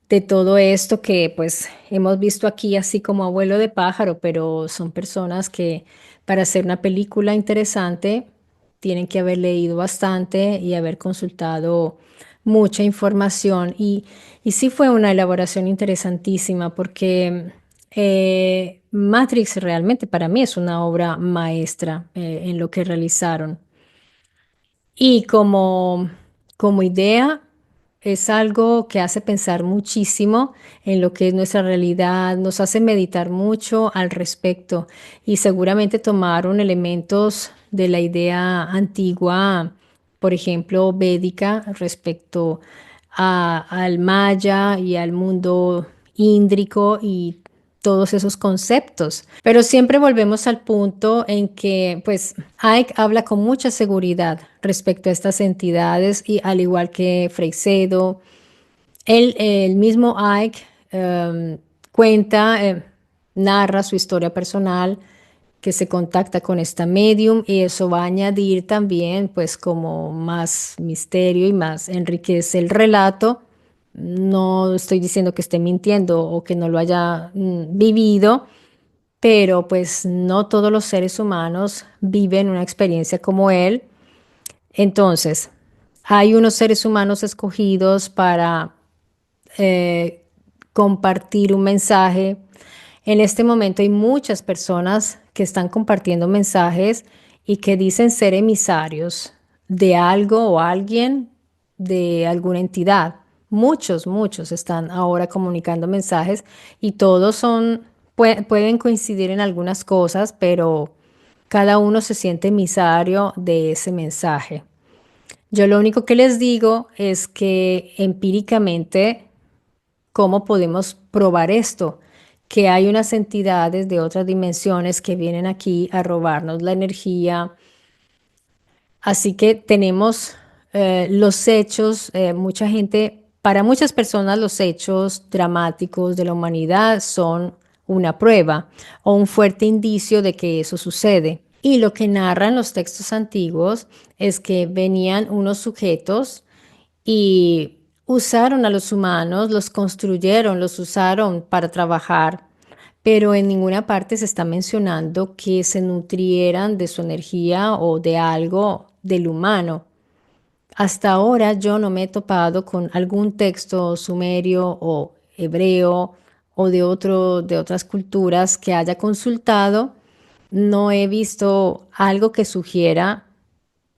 de todo esto que pues hemos visto aquí así como abuelo de pájaro, pero son personas que para hacer una película interesante tienen que haber leído bastante y haber consultado mucha información. Y sí fue una elaboración interesantísima porque Matrix realmente para mí es una obra maestra en lo que realizaron. Y como idea, es algo que hace pensar muchísimo en lo que es nuestra realidad, nos hace meditar mucho al respecto y seguramente tomaron elementos de la idea antigua, por ejemplo, védica, respecto al maya y al mundo índrico y todos esos conceptos. Pero siempre volvemos al punto en que, pues, Icke habla con mucha seguridad respecto a estas entidades y al igual que Freixedo, el mismo Icke cuenta, narra su historia personal, que se contacta con esta medium y eso va a añadir también, pues, como más misterio y más enriquece el relato. No estoy diciendo que esté mintiendo o que no lo haya vivido, pero pues no todos los seres humanos viven una experiencia como él. Entonces, hay unos seres humanos escogidos para eh, compartir un mensaje. En este momento hay muchas personas que están compartiendo mensajes y que dicen ser emisarios de algo o alguien, de alguna entidad. Muchos están ahora comunicando mensajes y todos pueden coincidir en algunas cosas, pero cada uno se siente emisario de ese mensaje. Yo lo único que les digo es que empíricamente, ¿cómo podemos probar esto? Que hay unas entidades de otras dimensiones que vienen aquí a robarnos la energía. Así que tenemos los hechos, mucha gente, para muchas personas los hechos dramáticos de la humanidad son una prueba o un fuerte indicio de que eso sucede. Y lo que narran los textos antiguos es que venían unos sujetos y usaron a los humanos, los construyeron, los usaron para trabajar, pero en ninguna parte se está mencionando que se nutrieran de su energía o de algo del humano. Hasta ahora yo no me he topado con algún texto sumerio o hebreo o de otras culturas que haya consultado. No he visto algo que sugiera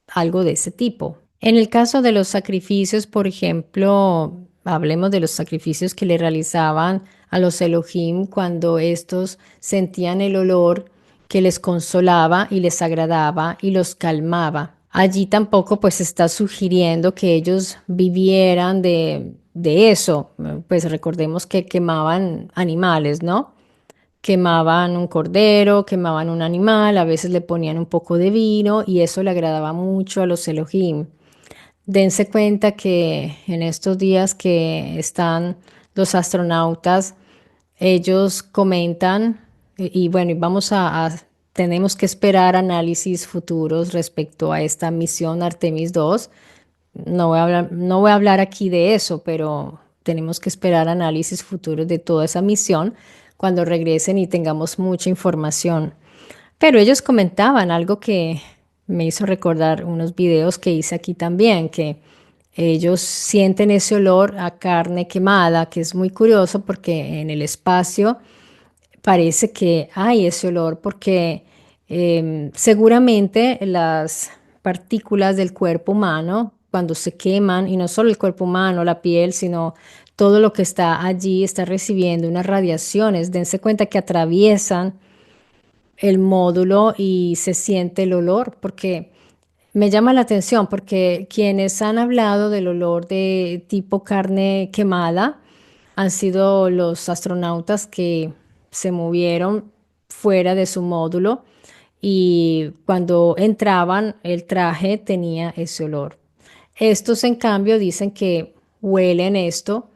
algo de ese tipo. En el caso de los sacrificios, por ejemplo, hablemos de los sacrificios que le realizaban a los Elohim cuando estos sentían el olor que les consolaba y les agradaba y los calmaba. Allí tampoco pues está sugiriendo que ellos vivieran de eso. Pues recordemos que quemaban animales, ¿no? Quemaban un cordero, quemaban un animal, a veces le ponían un poco de vino y eso le agradaba mucho a los Elohim. Dense cuenta que en estos días que están los astronautas, ellos comentan, y bueno, y tenemos que esperar análisis futuros respecto a esta misión Artemis 2. No voy a hablar aquí de eso, pero tenemos que esperar análisis futuros de toda esa misión cuando regresen y tengamos mucha información. Pero ellos comentaban algo que me hizo recordar unos videos que hice aquí también, que ellos sienten ese olor a carne quemada, que es muy curioso porque en el espacio parece que hay ese olor porque seguramente las partículas del cuerpo humano, cuando se queman, y no solo el cuerpo humano, la piel, sino todo lo que está allí está recibiendo unas radiaciones. Dense cuenta que atraviesan el módulo y se siente el olor, porque me llama la atención, porque quienes han hablado del olor de tipo carne quemada han sido los astronautas que se movieron fuera de su módulo y cuando entraban el traje tenía ese olor. Estos, en cambio, dicen que huelen esto,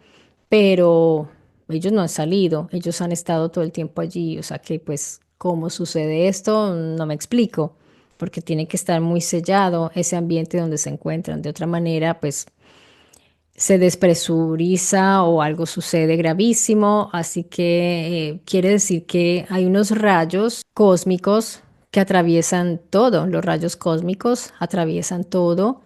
pero ellos no han salido, ellos han estado todo el tiempo allí, o sea que pues cómo sucede esto no me explico, porque tiene que estar muy sellado ese ambiente donde se encuentran. De otra manera, pues se despresuriza o algo sucede gravísimo, así que quiere decir que hay unos rayos cósmicos que atraviesan todo, los rayos cósmicos atraviesan todo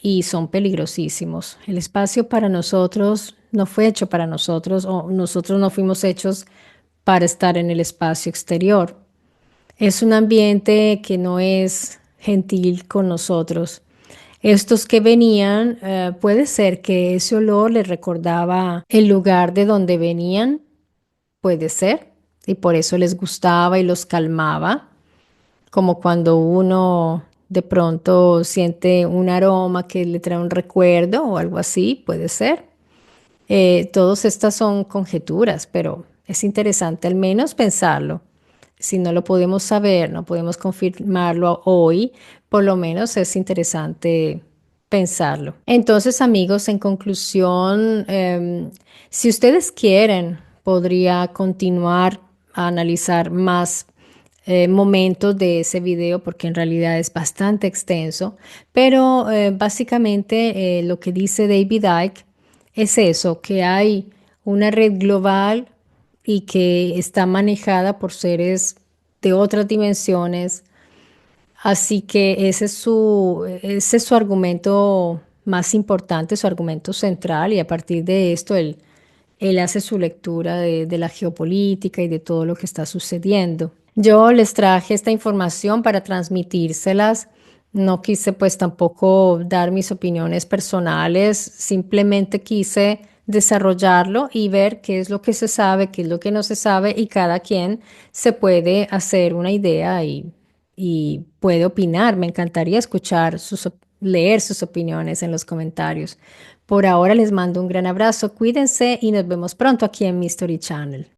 y son peligrosísimos. El espacio para nosotros no fue hecho para nosotros o nosotros no fuimos hechos para estar en el espacio exterior. Es un ambiente que no es gentil con nosotros. Estos que venían, puede ser que ese olor les recordaba el lugar de donde venían, puede ser, y por eso les gustaba y los calmaba, como cuando uno de pronto siente un aroma que le trae un recuerdo o algo así, puede ser. Todas estas son conjeturas, pero es interesante al menos pensarlo. Si no lo podemos saber, no podemos confirmarlo hoy, por lo menos es interesante pensarlo. Entonces, amigos, en conclusión, si ustedes quieren, podría continuar a analizar más momentos de ese video porque en realidad es bastante extenso, pero básicamente lo que dice David Icke es eso, que hay una red global y que está manejada por seres de otras dimensiones. Así que ese es su argumento más importante, su argumento central, y a partir de esto él hace su lectura de la geopolítica y de todo lo que está sucediendo. Yo les traje esta información para transmitírselas. No quise pues tampoco dar mis opiniones personales, simplemente quise desarrollarlo y ver qué es lo que se sabe, qué es lo que no se sabe y cada quien se puede hacer una idea y puede opinar. Me encantaría escuchar leer sus opiniones en los comentarios. Por ahora les mando un gran abrazo, cuídense y nos vemos pronto aquí en Mystery Channel.